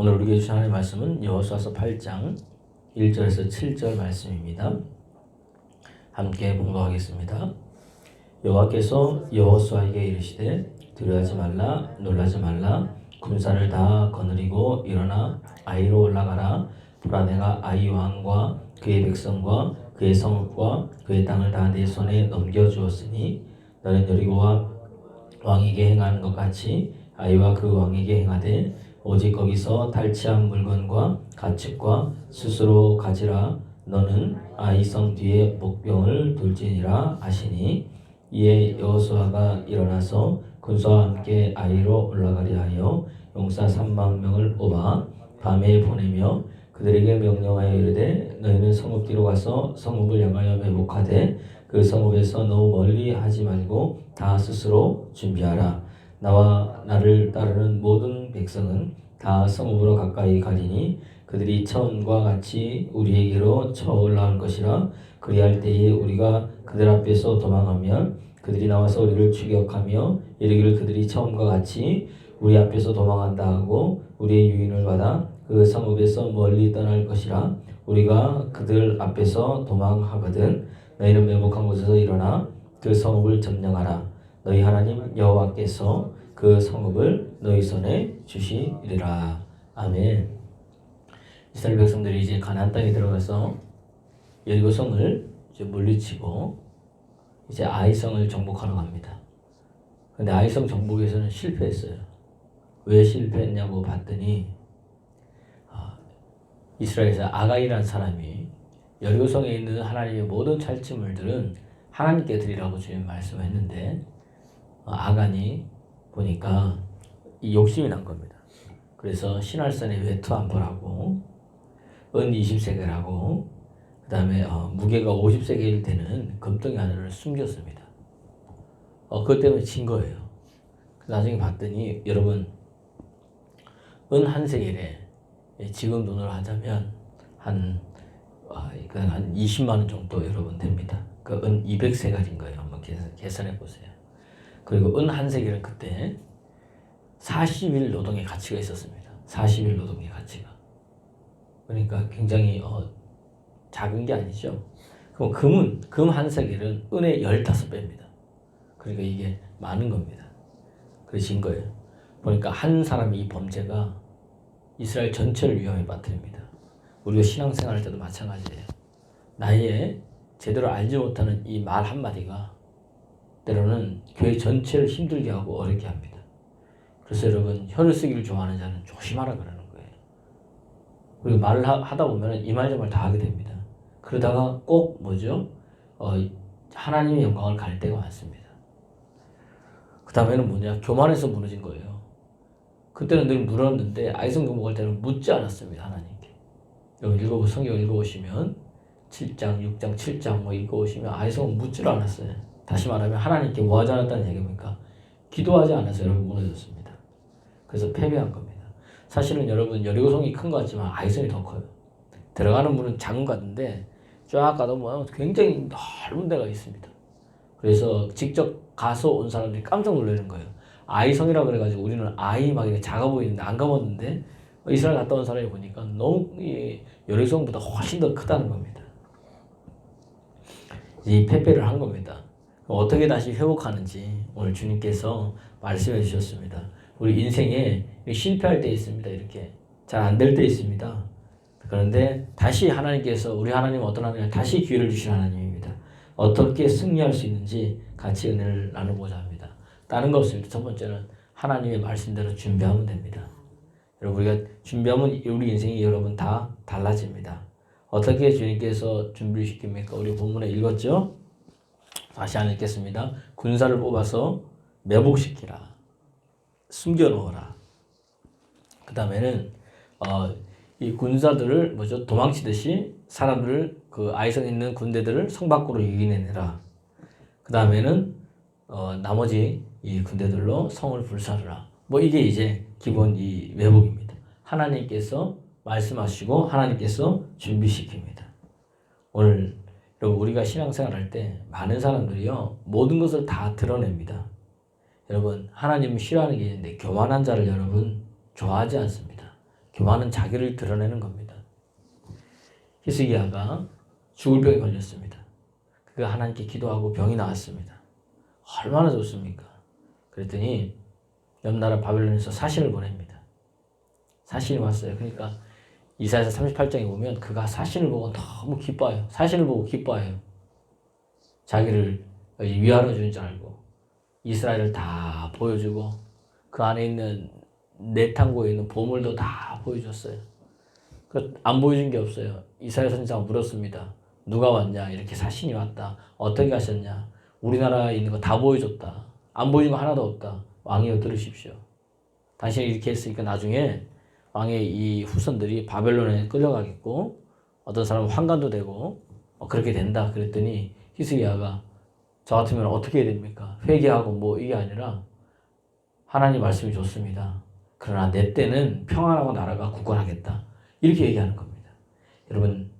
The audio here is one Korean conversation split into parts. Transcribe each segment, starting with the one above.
오늘 우리에게 주신 하나님의 말씀은 여호수아서 8장 1절에서 7절 말씀입니다. 함께 봉독하겠습니다. 여호와께서 여호수아에게 이르시되 두려워하지 말라 놀라지 말라 군사를 다 거느리고 일어나 아이로 올라가라. 보라 내가 아이 왕과 그의 백성과 그의 성읍과 그의 땅을 다 내 손에 넘겨주었으니 너는 여리고와 왕에게 행하는 것 같이 아이와 그 왕에게 행하되 오직 거기서 탈취한 물건과 가축과 스스로 가지라. 너는 아이 성 뒤에 목병을 둘지니라 하시니 이에 여호수아가 일어나서 군사와 함께 아이로 올라가려 하여 용사 3만 명을 뽑아 밤에 보내며 그들에게 명령하여 이르되 너희는 성읍 뒤로 가서 성읍을 향하여 매복하되 그 성읍에서 너무 멀리 하지 말고 다 스스로 준비하라. 나와 나를 따르는 모든 백성은 다 성읍으로 가까이 가리니 그들이 처음과 같이 우리에게로 쳐 올라올 것이라. 그리할 때에 우리가 그들 앞에서 도망하면 그들이 나와서 우리를 추격하며 이르기를 그들이 처음과 같이 우리 앞에서 도망한다 하고 우리의 유인을 받아 그 성읍에서 멀리 떠날 것이라. 우리가 그들 앞에서 도망하거든 너희는 매복한 곳에서 일어나 그 성읍을 점령하라. 너희 하나님 여호와께서 그 성읍을 너희 손에 주시리라. 아멘. 이스라엘 백성들이 이제 가나안 땅에 들어가서 여리고성을 이제 물리치고 이제 아이성을 정복하러 갑니다. 근데 아이성 정복에서는 실패했어요. 왜 실패했냐고 봤더니 이스라엘에서 아가이라는 사람이 여리고성에 있는 하나님의 모든 찰츠물들은 하나님께 드리라고 주님 말씀했는데 아간이 보니까 이 욕심이 난 겁니다. 그래서 신할산에 외투 한 벌하고 은 20세겔하고 그 다음에 무게가 50세겔 되는 금덩이 하나를 숨겼습니다. 그것 때문에 진 거예요. 나중에 봤더니 여러분 은 한 세겔에 지금 돈으로 하자면 한 20만 원 정도 여러분 됩니다. 그 은 200세겔인 거예요. 한번 계산해 보세요. 그리고 은 한 세겔은 그때 40일 노동의 가치가 있었습니다. 40일 노동의 가치가. 그러니까 굉장히 작은 게 아니죠. 그럼 금 한 세겔은 은의 15배입니다. 그러니까 이게 많은 겁니다. 그러신 거예요. 보니까 한 사람이 이 범죄가 이스라엘 전체를 위험에 빠뜨립니다. 우리가 신앙생활 할 때도 마찬가지예요. 나의 제대로 알지 못하는 이 말 한마디가 때로는 교회 전체를 힘들게 하고 어렵게 합니다. 그래서 여러분 혀를 쓰기를 좋아하는 자는 조심하라 그러는 거예요. 그리고 말을 하다 보면 이 말 저 말 다 하게 됩니다. 그러다가 꼭 하나님의 영광을 갈 때가 많습니다. 그 다음에는 뭐냐? 교만해서 무너진 거예요. 그때는 늘 물었는데 아이성 정복할 때는 묻지 않았습니다. 하나님께. 여러분 성경 읽어보시면 7장, 6장, 7장 읽어보시면 아이성은 묻지를 않았어요. 다시 말하면 하나님께 뭐 하지 않았다는 얘기입니까? 기도하지 않아서 여러분 무너졌습니다. 그래서 패배한 겁니다. 사실은 여러분 여리고성이 큰 것 같지만 아이성이 더 커요. 들어가는 문은 작은 것 같은데 쫙 가다 보면 굉장히 넓은 데가 있습니다. 그래서 직접 가서 온 사람들이 깜짝 놀라는 거예요. 아이성이라 그래가지고 우리는 아이 막 이렇게 작아 보이는데 안 가봤는데 이스라엘 갔다 온 사람이 보니까 너무 여리고성보다 훨씬 더 크다는 겁니다. 이 패배를 한 겁니다. 어떻게 다시 회복하는지 오늘 주님께서 말씀해 주셨습니다. 우리 인생에 실패할 때 있습니다. 이렇게 잘 안 될 때 있습니다. 그런데 다시 하나님께서 우리 하나님은 어떤 하나님이냐 다시 기회를 주신 하나님입니다. 어떻게 승리할 수 있는지 같이 은혜를 나누고자 합니다. 다른 거 없습니다. 첫 번째는 하나님의 말씀대로 준비하면 됩니다. 여러분 우리가 준비하면 우리 인생이 여러분 다 달라집니다. 어떻게 주님께서 준비를 시킵니까? 우리 본문에 읽었죠? 다시 안 읽겠습니다. 군사를 뽑아서 매복시키라. 숨겨놓으라. 그 다음에는 이 군사들을 도망치듯이 사람들을 그 아이성에 있는 군대들을 성 밖으로 유인해내라. 그 다음에는 나머지 이 군대들로 성을 불사르라. 이게 이제 기본 이 매복입니다. 하나님께서 말씀하시고 하나님께서 준비시킵니다. 오늘 여러분 우리가 신앙생활 할 때 많은 사람들이요 모든 것을 다 드러냅니다. 여러분 하나님은 싫어하는 게 있는데 교만한 자를 여러분 좋아하지 않습니다. 교만은 자기를 드러내는 겁니다. 히스기야가 죽을 병에 걸렸습니다. 그가 하나님께 기도하고 병이 나았습니다. 얼마나 좋습니까? 그랬더니 옆 나라 바벨론에서 사신을 보냅니다. 사신이 왔어요. 그러니까 이사야서 38장에 보면 그가 사신을 보고 너무 기뻐해요. 사신을 보고 기뻐해요. 자기를 위하러 주는 줄 알고 이스라엘을 다 보여주고 그 안에 있는 내탕고에 있는 보물도 다 보여줬어요. 안 보여준 게 없어요. 이사야 선지자가 물었습니다. 누가 왔냐? 이렇게 사신이 왔다. 어떻게 하셨냐? 우리나라에 있는 거 다 보여줬다. 안 보여준 거 하나도 없다. 왕이여 들으십시오. 당신이 이렇게 했으니까 나중에 왕의 이 후손들이 바벨론에 끌려가겠고 어떤 사람은 환관도 되고 그렇게 된다. 그랬더니 히스기야가 저 같으면 어떻게 해야 됩니까? 회개하고 뭐 이게 아니라 하나님 말씀이 좋습니다. 그러나 내 때는 평안하고 나라가 굳건하겠다. 이렇게 얘기하는 겁니다. 여러분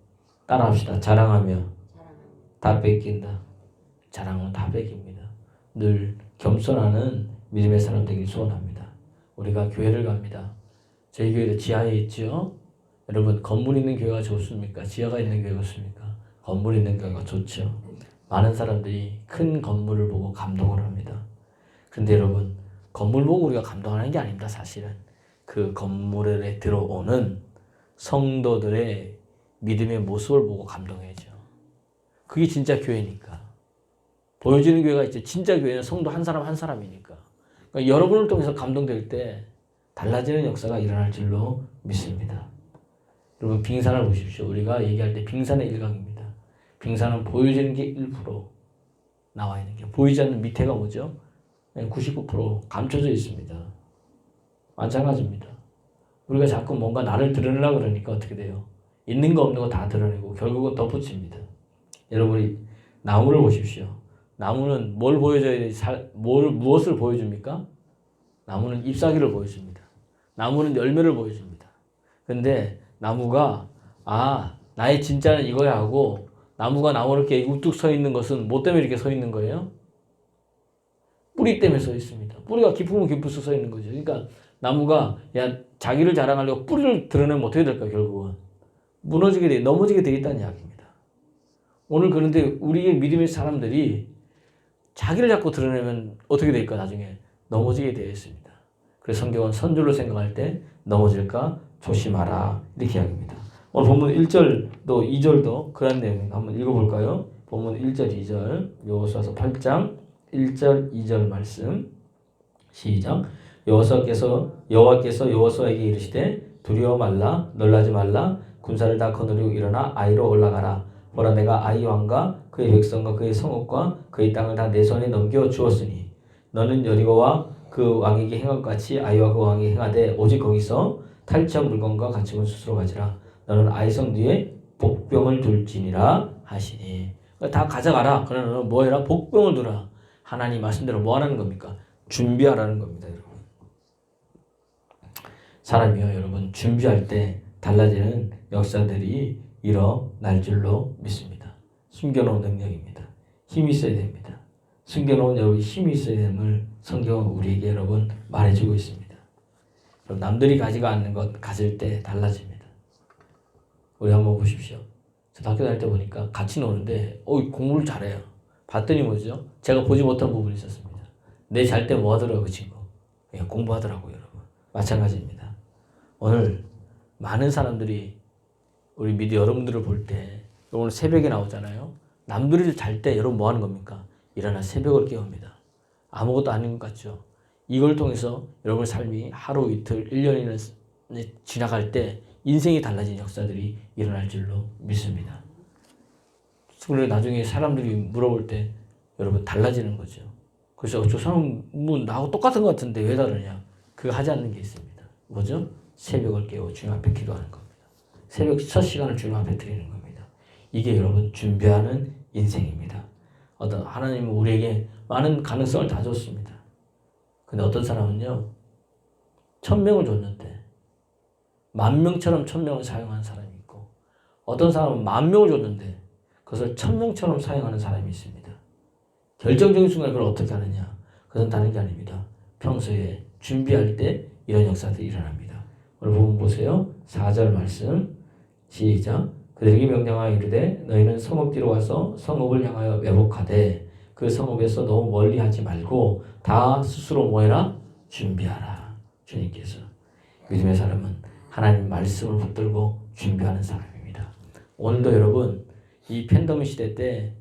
따라합시다. 자랑하며 다 뺏긴다. 자랑은 다 뺏깁니다. 늘 겸손하는 믿음의 사람 되길 소원합니다. 우리가 교회를 갑니다. 저희 교회도 지하에 있죠. 여러분 건물 있는 교회가 좋습니까? 지하가 있는 교회가 좋습니까? 건물 있는 교회가 좋죠. 많은 사람들이 큰 건물을 보고 감동을 합니다. 근데 여러분 건물 보고 우리가 감동하는 게 아닙니다. 사실은 그 건물에 들어오는 성도들의 믿음의 모습을 보고 감동해야죠. 그게 진짜 교회니까. 보여지는 교회가 있죠. 진짜 교회는 성도 한 사람 한 사람이니까. 그러니까 여러분을 통해서 감동될 때 달라지는 역사가 일어날 줄로 믿습니다. 여러분 빙산을 보십시오. 우리가 얘기할 때 빙산의 일각입니다. 빙산은 보여지는 게 1% 나와 있는 게 보이지 않는 밑에가 뭐죠? 99% 감춰져 있습니다. 마찬가지입니다. 우리가 자꾸 뭔가 나를 드러내려고 그러니까 어떻게 돼요? 있는 거 없는 거 다 드러내고 결국은 덧붙입니다. 여러분이 나무를 보십시오. 나무는 뭘 보여줘야 되지? 무엇을 보여줍니까? 나무는 잎사귀를 보여줍니다. 나무는 열매를 보여줍니다. 근데 나무가 나의 진짜는 이거야 하고 나무가 나무 이렇게 우뚝 서 있는 것은 뭐 때문에 이렇게 서 있는 거예요? 뿌리 때문에 서 있습니다. 뿌리가 깊으면 깊을수록 서 있는 거죠. 그러니까 나무가 자기를 자랑하려고 뿌리를 드러내면 어떻게 될까요? 결국은 넘어지게 되겠다는 이야기입니다. 오늘 그런데 우리의 믿음의 사람들이 자기를 자꾸 드러내면 어떻게 될까? 나중에 넘어지게 되어 있습니다. 그래서 성경은 선줄로 생각할 때 넘어질까 조심하라 이렇게 이야기합니다. 오늘 본문 1절도 2절도 그런 내용 한번 읽어볼까요? 본문 1절 2절 여호수아서 8장 1절 2절 말씀 시작. 여호와께서 여호수아에게 이르시되 두려워 말라 놀라지 말라 군사를 다 거느리고 일어나 아이로 올라가라. 보라 내가 아이 왕과 그의 백성과 그의 성읍과 그의 땅을 다 내 손에 넘겨 주었으니 너는 여리고와 그 왕에게 행한 것 같이 아이와 그 왕에게 행하되 오직 거기서 탈취한 물건과 가축은 스스로 가지라. 너는 아이 성 뒤에 복병을 둘지니라 하시니. 다 가져가라. 그러나 너는 뭐 해라? 복병을 두라. 하나님 말씀대로 뭐 하라는 겁니까? 준비하라는 겁니다. 여러분. 사람이요 여러분 준비할 때 달라지는 역사들이 일어날 줄로 믿습니다. 숨겨놓은 능력입니다. 힘이 있어야 됩니다. 숨겨놓은 여러분 힘이 있어야 됨을 성경은 우리에게 여러분 말해주고 있습니다. 그럼 남들이 가지고 않는 것 가질 때 달라집니다. 우리 한번 보십시오. 저 학교 다닐 때 보니까 같이 노는데 공부를 잘해요. 봤더니 뭐죠? 제가 보지 못한 부분이 있었습니다. 내 잘 때 뭐 하더라고요 그 친구? 공부하더라고요 여러분. 마찬가지입니다. 오늘 많은 사람들이 우리 미디 여러분들을 볼 때 오늘 새벽에 나오잖아요. 남들이 잘 때 여러분 뭐 하는 겁니까? 일어나 새벽을 깨웁니다. 아무것도 아닌 것 같죠? 이걸 통해서 여러분의 삶이 하루 이틀 1년이나 지나갈 때 인생이 달라진 역사들이 일어날 줄로 믿습니다. 그래서 나중에 사람들이 물어볼 때 여러분 달라지는 거죠. 그래서 저 사람 뭐 나하고 똑같은 것 같은데 왜 다르냐? 그거 하지 않는 게 있습니다. 뭐죠? 새벽을 깨워 주님 앞에 기도하는 겁니다. 새벽 첫 시간을 주님 앞에 드리는 겁니다. 이게 여러분 준비하는 인생입니다. 하나님은 우리에게 많은 가능성을 다 줬습니다. 근데 어떤 사람은요 1000명을 줬는데 10,000명처럼 1000명을 사용하는 사람이 있고 어떤 사람은 10,000명을 줬는데 그것을 1000명처럼 사용하는 사람이 있습니다. 결정적인 순간에 그걸 어떻게 하느냐? 그것은 다른 게 아닙니다. 평소에 준비할 때 이런 역사들이 일어납니다. 오늘 보면 읽어보세요. 4절 말씀 시작. 그들에게 명령하여 이르되 너희는 성읍 뒤로 와서 성읍을 향하여 매복하되 그 성읍에서 너무 멀리 하지 말고 다 스스로 뭐해라? 준비하라. 주님께서 믿음의 사람은 하나님 말씀을 붙들고 준비하는 사람입니다. 오늘도 여러분 이 팬데믹 시대 때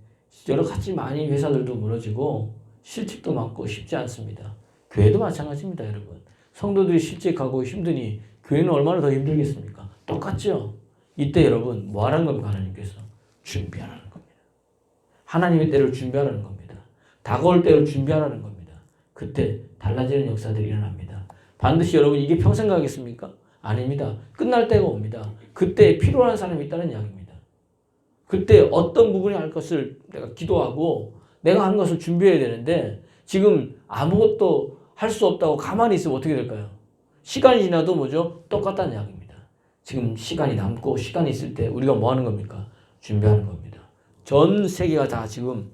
여러 가지 많이 회사들도 무너지고 실직도 많고 쉽지 않습니다. 교회도 마찬가지입니다. 여러분 성도들이 실직하고 힘드니 교회는 얼마나 더 힘들겠습니까? 똑같죠? 이때 여러분 뭐 하라는 겁니까? 하나님께서 준비하라는 겁니다. 하나님의 때를 준비하라는 겁니다. 다가올 때를 준비하라는 겁니다. 그때 달라지는 역사들이 일어납니다. 반드시 여러분 이게 평생 가겠습니까? 아닙니다. 끝날 때가 옵니다. 그때 필요한 사람이 있다는 이야기입니다. 그때 어떤 부분이 할 것을 내가 기도하고 내가 하는 것을 준비해야 되는데 지금 아무것도 할 수 없다고 가만히 있으면 어떻게 될까요? 시간이 지나도 뭐죠? 똑같다는 이야기입니다. 지금 시간이 남고 시간이 있을 때 우리가 뭐 하는 겁니까? 준비하는 겁니다. 전 세계가 다 지금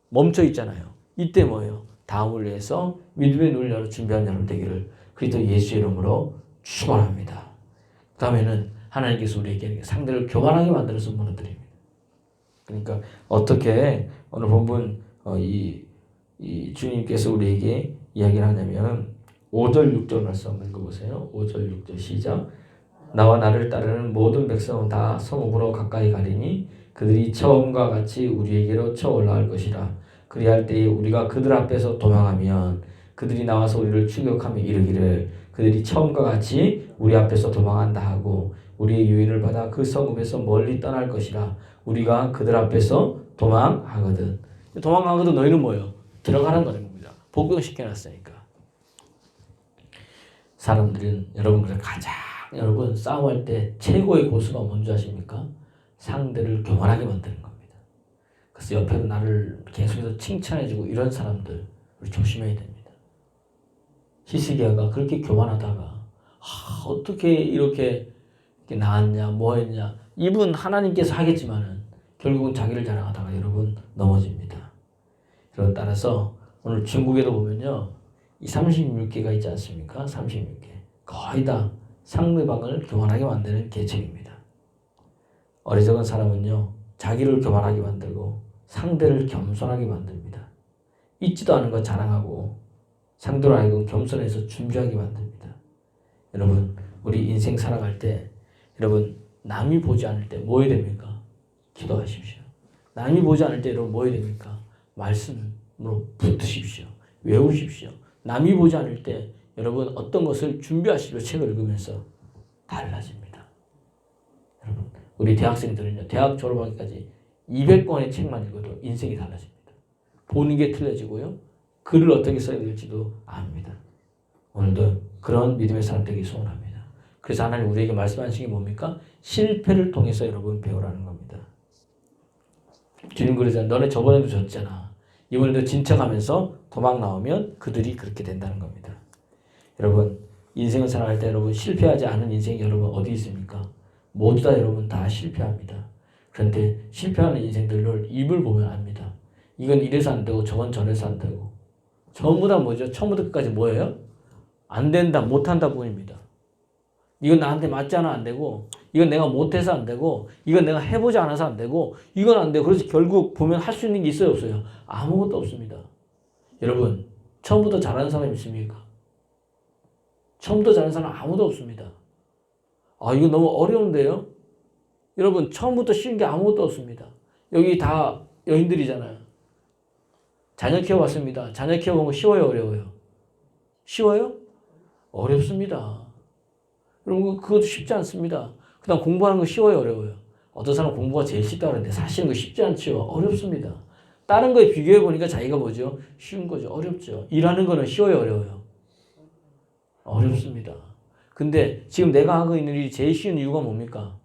멈춰 있잖아요. 이때 뭐예요? 다음을 위해서 믿음의 눈을 열어 준비한 여러분 되기를 그리스도 예수의 이름으로 축원합니다. 그 다음에는 하나님께서 우리에게 상대를 교만하게 만들어서 무너뜨립니다. 그러니까 어떻게 오늘 본문 이 주님께서 우리에게 이야기를 하냐면 5절 6절 말씀 한번 읽어보세요. 5절 6절 시작. 나와 나를 따르는 모든 백성은 다 성읍으로 가까이 가리니 그들이 처음과 같이 우리에게로 쳐 올라갈 것이라. 그리할 때에 우리가 그들 앞에서 도망하면 그들이 나와서 우리를 추격하며 이르기를 그들이 처음과 같이 우리 앞에서 도망한다 하고 우리의 유인을 받아 그 성읍에서 멀리 떠날 것이라. 우리가 그들 앞에서 도망하거든. 도망하거든 너희는 뭐예요? 들어가는 겁니다. 복병시켜놨으니까. 사람들은 여러분들 가장 여러분 싸움할 때 최고의 고수가 뭔지 아십니까? 상대를 교만하게 만드는 겁니다. 그래서 옆에서 나를 계속해서 칭찬해주고 이런 사람들 우리 조심해야 됩니다. 히스기야가 그렇게 교만하다가 어떻게 이렇게 나았냐 뭐 했냐 이분 하나님께서 하겠지만은 결국은 자기를 자랑하다가 여러분 넘어집니다. 여러분 따라서 오늘 중국에도 보면요 이 36개가 있지 않습니까? 36개 거의 다 상대방을 교만하게 만드는 계책입니다. 어리석은 사람은요 자기를 교만하게 만들고 상대를 겸손하게 만듭니다. 있지도 않은 것 자랑하고 상대로 하여금 겸손해서 준비하게 만듭니다. 여러분 우리 인생 살아갈 때 여러분 남이 보지 않을 때 뭐 해야 됩니까? 기도하십시오. 남이 보지 않을 때 여러분 뭐 해야 됩니까? 말씀으로 붙으십시오. 외우십시오. 남이 보지 않을 때 여러분 어떤 것을 준비하시려 책을 읽으면서 달라집니다. 여러분 우리 대학생들은요 대학 졸업하기까지 200권의 책만 읽어도 인생이 달라집니다. 보는 게 틀려지고요. 글을 어떻게 써야 될지도 압니다. 오늘도 그런 믿음의 사람 되기 소원합니다. 그래서 하나님 우리에게 말씀하신 게 뭡니까? 실패를 통해서 여러분 배우라는 겁니다. 주님 그러잖아요. 너네 저번에도 졌잖아. 이번에도 진척하면서 도망 나오면 그들이 그렇게 된다는 겁니다. 여러분 인생을 살아갈 때 여러분 실패하지 않은 인생이 여러분 어디 있습니까? 모두 다 여러분 다 실패합니다. 그런데 실패하는 인생들을 입을 보면 압니다. 이건 이래서 안 되고 저건 저래서 안 되고 전부 다 뭐죠? 처음부터 끝까지 뭐예요? 안 된다 못한다 뿐입니다. 이건 나한테 맞지 않아 안 되고 이건 내가 못해서 안 되고 이건 내가 해보지 않아서 안 되고 이건 안 되고 그래서 결국 보면 할 수 있는 게 있어요 없어요? 아무것도 없습니다. 여러분 처음부터 잘하는 사람 있습니까? 처음부터 잘하는 사람 아무도 없습니다. 이거 너무 어려운데요? 여러분 처음부터 쉬운 게 아무것도 없습니다. 여기 다 여인들이잖아요. 자녀 키워봤습니다. 자녀 키워본 거 쉬워요 어려워요? 쉬워요? 어렵습니다. 여러분 그것도 쉽지 않습니다. 그 다음 공부하는 거 쉬워요 어려워요? 어떤 사람은 공부가 제일 쉽다고 하는데 사실은 그 쉽지 않죠. 어렵습니다. 다른 거에 비교해 보니까 자기가 뭐죠? 쉬운 거죠. 어렵죠. 일하는 거는 쉬워요 어려워요? 어렵습니다. 근데 지금 내가 하고 있는 일이 제일 쉬운 이유가 뭡니까?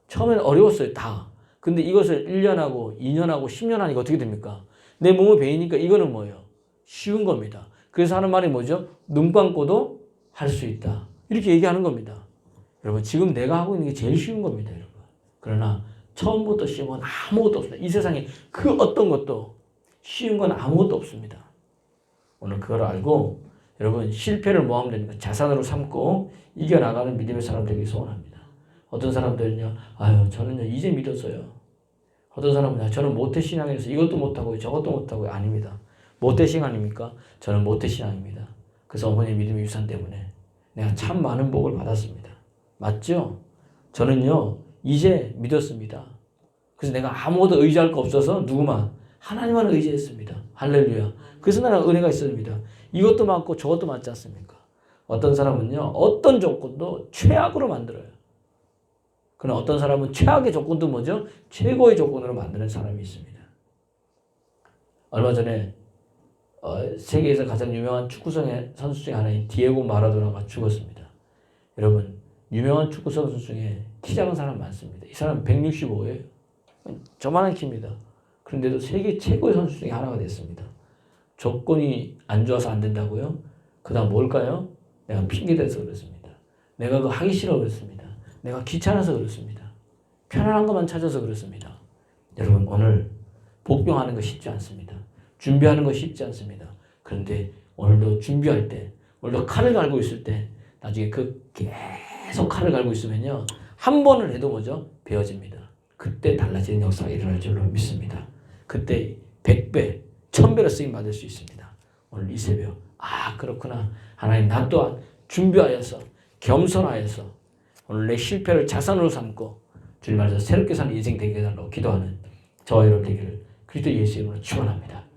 처음에는 어려웠어요 다. 근데 이것을 1년하고 2년하고 10년 하니까 어떻게 됩니까? 내 몸을 배이니까 이거는 뭐예요? 쉬운 겁니다. 그래서 하는 말이 뭐죠? 눈 감고도 할 수 있다. 이렇게 얘기하는 겁니다. 여러분 지금 내가 하고 있는 게 제일 쉬운 겁니다. 여러분. 그러나 처음부터 쉬운 건 아무것도 없습니다. 이 세상에 그 어떤 것도 쉬운 건 아무것도 없습니다. 오늘 그걸 알고 여러분 실패를 뭐 하면 됩니까? 자산으로 삼고 이겨나가는 믿음의 사람 되기 소원합니다. 어떤 사람들은요, 아유 저는요 이제 믿었어요. 어떤 사람은 저는 모태신앙에서 이것도 못하고 저것도 못하고 아닙니다. 모태신앙 아닙니까? 저는 모태신앙입니다. 그래서 어머니의 믿음의 유산 때문에 내가 참 많은 복을 받았습니다. 맞죠? 저는요 이제 믿었습니다. 그래서 내가 아무것도 의지할 거 없어서 누구만? 하나님만 의지했습니다. 할렐루야. 그래서 나는 은혜가 있습니다. 이것도 맞고 저것도 맞지 않습니까? 어떤 사람은요 어떤 조건도 최악으로 만들어요. 그러나 어떤 사람은 최악의 조건도 뭐죠? 최고의 조건으로 만드는 사람이 있습니다. 얼마 전에 세계에서 가장 유명한 축구 선수 중에 하나인 디에고 마라도나가 죽었습니다. 여러분 유명한 축구 선수 중에 키 작은 사람 많습니다. 이 사람 165예요. 저만한 키입니다. 그런데도 세계 최고의 선수 중에 하나가 됐습니다. 조건이 안 좋아서 안 된다고요? 그 다음 뭘까요? 내가 핑계대서 그렇습니다. 내가 그거 하기 싫어 그렇습니다. 내가 귀찮아서 그렇습니다. 편안한 것만 찾아서 그렇습니다. 여러분 오늘 복병하는 거 쉽지 않습니다. 준비하는 거 쉽지 않습니다. 그런데 오늘도 준비할 때, 오늘도 칼을 갈고 있을 때 나중에 계속 칼을 갈고 있으면요 한 번을 해도 뭐죠? 베어집니다. 그때 달라지는 역사가 일어날 줄로 믿습니다. 그때 100배, 1000배로 쓰임 받을 수 있습니다. 오늘 이 새벽 그렇구나. 하나님 나 또한 준비하여서 겸손하여서 오늘 내 실패를 자산으로 삼고 주님 안에서 새롭게 사는 인생 되게 해달라고 기도하는 저와 여러분 되기를 그리스도 예수 이름으로 축원합니다.